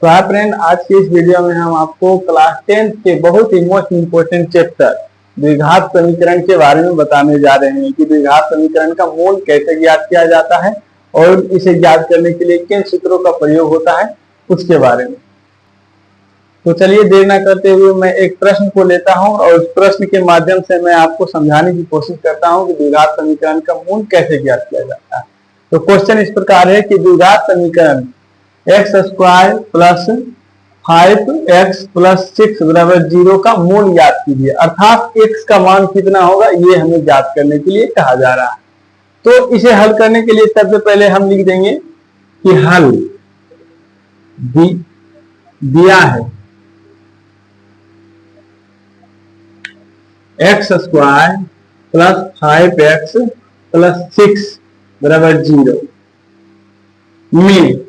तो hi friend, आज की इस वीडियो में हम आपको क्लास 10th के बहुत ही मोस्ट इम्पोर्टेंट चैप्टर द्विघात समीकरण के बारे में बताने जा रहे हैं कि द्विघात समीकरण का मूल कैसे ज्ञात किया जाता है और इसे ज्ञात करने के लिए किन सूत्रों का प्रयोग होता है उसके बारे में। तो चलिए देर न करते हुए मैं एक प्रश्न को लेता हूं और उस प्रश्न के माध्यम से मैं आपको समझाने की कोशिश करता हूं कि द्विघात समीकरण का मूल कैसे ज्ञात किया जाता है। तो क्वेश्चन इस प्रकार है कि द्विघात समीकरण x² प्लस 5x प्लस 6 बराबर 0 का मूल ज्ञात कीजिए, अर्थात x का मान कितना होगा ये हमें ज्ञात करने के लिए कहा जा रहा है। तो इसे हल करने के लिए सबसे पहले हम लिख देंगे कि हल दिया है x² प्लस 5x प्लस 6 बराबर 0 में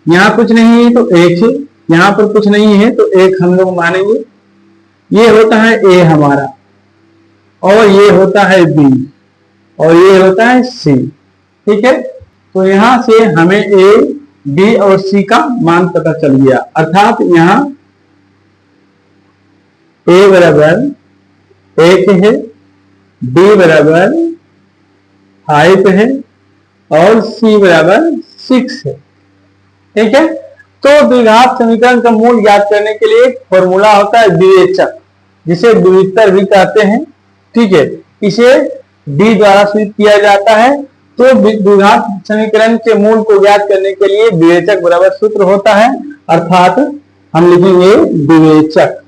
यहां कुछ नहीं है तो एक है, यहां पर कुछ नहीं है तो एक हम लोग मानेंगे। ये होता है a हमारा और ये होता है b और ये होता है c। ठीक है, तो यहां से हमें a b और c का मान पता चल गया, अर्थात यहां a बराबर 1 है, b बराबर 5 है और c बराबर 6 है। ठीक है, तो द्विघात समीकरण का मूल ज्ञात करने के लिए एक फॉर्मूला होता है विवेचक, जिसे द्वितर भी कहते हैं। ठीक है, इसे d द्वारा सूचित किया जाता है। तो द्विघात समीकरण के मूल को ज्ञात करने के लिए विवेचक बराबर सूत्र होता है, अर्थात हम लिखेंगे विवेचक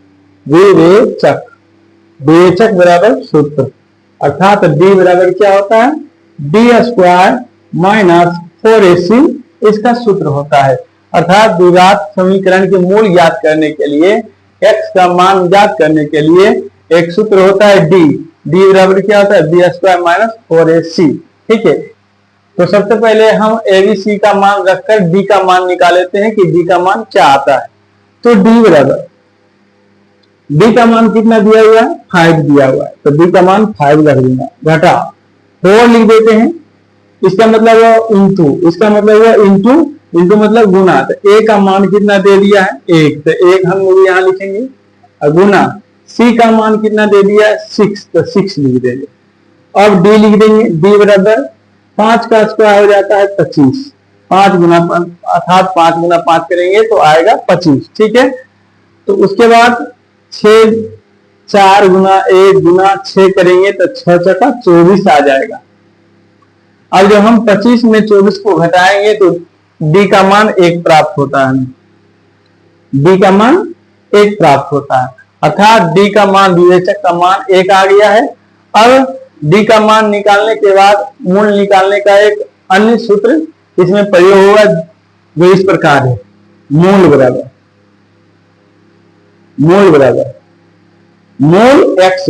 विवेचक विवेचक बराबर सूत्र, अर्थात d बराबर क्या होता है, d² माइनस 4ac इसका सूत्र होता है। अर्थात द्विघात समीकरण के मूल ज्ञात करने के लिए x का मान ज्ञात करने के लिए एक सूत्र होता है d बराबर क्या होता है, b² माइनस 4ac। ठीक है, तो सबसे पहले हम abc का मान रखकर d का मान निकाल लेते हैं कि d का मान क्या आता है। तो d बराबर d का मान कितना दिया हुआ है, 5 दिया हुआ है, तो d का मान 5 रख दूंगा, घटा 4 लिख देते हैं। इसका मतलब हुआ इंटू, इसका मतलब हुआ इंटू इंटू मतलब गुना, तो a का मान कितना दे दिया है 1, तो 1 हम लोग यहाँ लिखेंगे और गुना c का मान कितना दे दिया है 6, तो 6 लिख देंगे। अब d लिख देंगे, d बराबर 5 का स्क्वायर हो जाता है 25, 5 गुना अर्थात 5 गुना 5 करेंगे तो आएगा 25। ठीक है, तो उसके बाद 6 4 गुना 1 गुना 6 करेंगे तो 6 चौका 24 आ जाएगा। अब जब हम 25 में 24 को घटाएंगे तो d का मान 1 प्राप्त होता है, d का मान 1 प्राप्त होता है, अर्थात d का मान विवेचक का मान 1 आ गया है। अब d का मान निकालने के बाद मूल निकालने का एक अन्य सूत्र इसमें प्रयोग होगा जो इस प्रकार है, मूल बराबर मूल x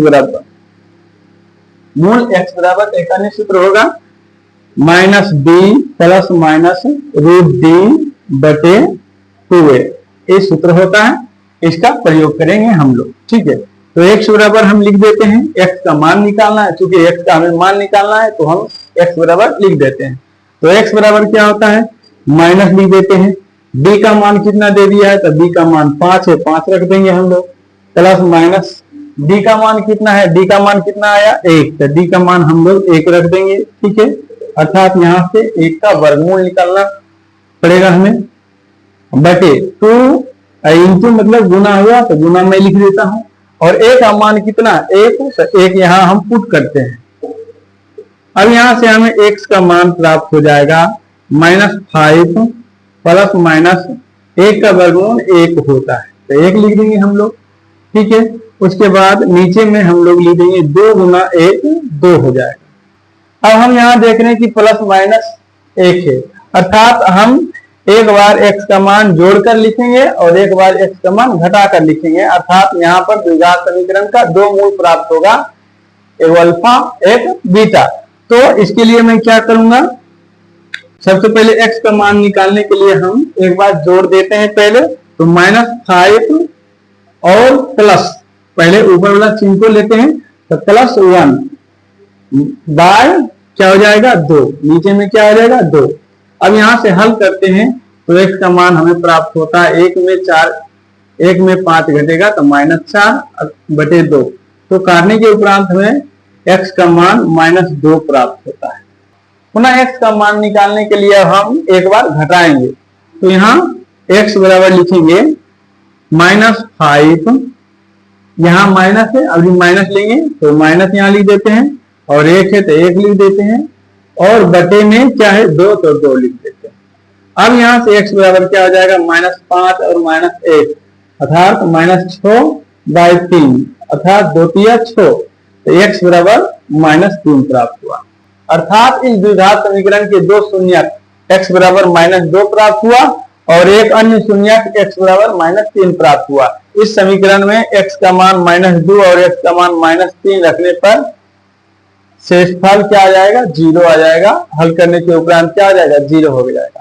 बराबर एक अन्य सूत्र होगा minus d plus minus √d बटे 2a, ये सूत्र होता है, इसका प्रयोग करेंगे हम लोग। ठीक है, तो x बराबर हम लिख देते हैं, x का मान निकालना है, चूंकि x का हमें मान निकालना है तो हम x बराबर लिख देते हैं। तो x बराबर क्या होता है, माइनस लिख देते हैं, d का मान कितना दे दिया है तो d का मान 5 है, 5 रख देंगे हम लोग, प्लस माइनस d का मान कितना है, d का मान कितना आया 1, तो d का मान हम लोग 1 रख देंगे। ठीक है, अर्थात यहाँ से 1 का वर्गमूल निकालना पड़ेगा हमें, बटे 2 इंटू मतलब गुना हुआ तो गुना में लिख देता हूं, और a का मान कितना 1, तो 1 यहाँ हम पुट करते हैं। अब यहाँ से हमें x का मान प्राप्त हो जाएगा -5 प्लस माइनस 1 का वर्गमूल 1 होता है, तो 1 लिख देंगे हम लोग। ठीक है, उसके बाद नीचे में हम लोग लिख देंगे 2 गुना 1 2 हो जाएगा। अब हम यहाँ देख रहे हैं कि प्लस माइनस 1 है, अर्थात हम एक बार x का मान जोड़कर लिखेंगे और एक बार x का मान घटाकर लिखेंगे, अर्थात यहाँ पर द्विघात समीकरण का 2 मूल प्राप्त होगा, एक अल्फा एक बीटा। तो इसके लिए मैं क्या करूंगा, सबसे पहले x का मान निकालने के लिए हम एक बार जोड़ देते हैं पहले, तो -5 और प्लस, पहले ऊपर वाला चिन्ह को लेते हैं तो +1 बाय क्या हो जाएगा 2, नीचे में क्या हो जाएगा 2। अब यहां से हल करते हैं तो x का मान हमें प्राप्त होता है 1 में 5 घटेगा तो -4/2। तो काटने के उपरांत हमें x का मान -2 प्राप्त होता है। पुनः x का मान निकालने के लिए हम एक बार घटाएंगे तो यहाँ x बराबर लिखेंगे -5, यहाँ माइनस है, अभी माइनस लेंगे तो माइनस यहाँ लिख देते हैं, और 1 है तो 1 लिख देते हैं, और बटे में क्या है 2 तो 2 लिख देते हैं। अब यहाँ से x बराबर क्या हो जाएगा -5 और -1 अर्थात -6/3 अर्थात 2 तिया 6, तो x बराबर -3 प्राप्त हुआ। अर्थात इस द्विघात समीकरण के दो शून्यक x बराबर -2 प्राप्त हुआ और एक अन्य शून्यक x बराबर -3 प्राप्त हुआ। इस समीकरण में x का मान -2 और x का मान -3 रखने पर शेषफल क्या आ जाएगा 0 आ जाएगा। हल करने के उपरांत क्या आ जाएगा 0 हो जाएगा।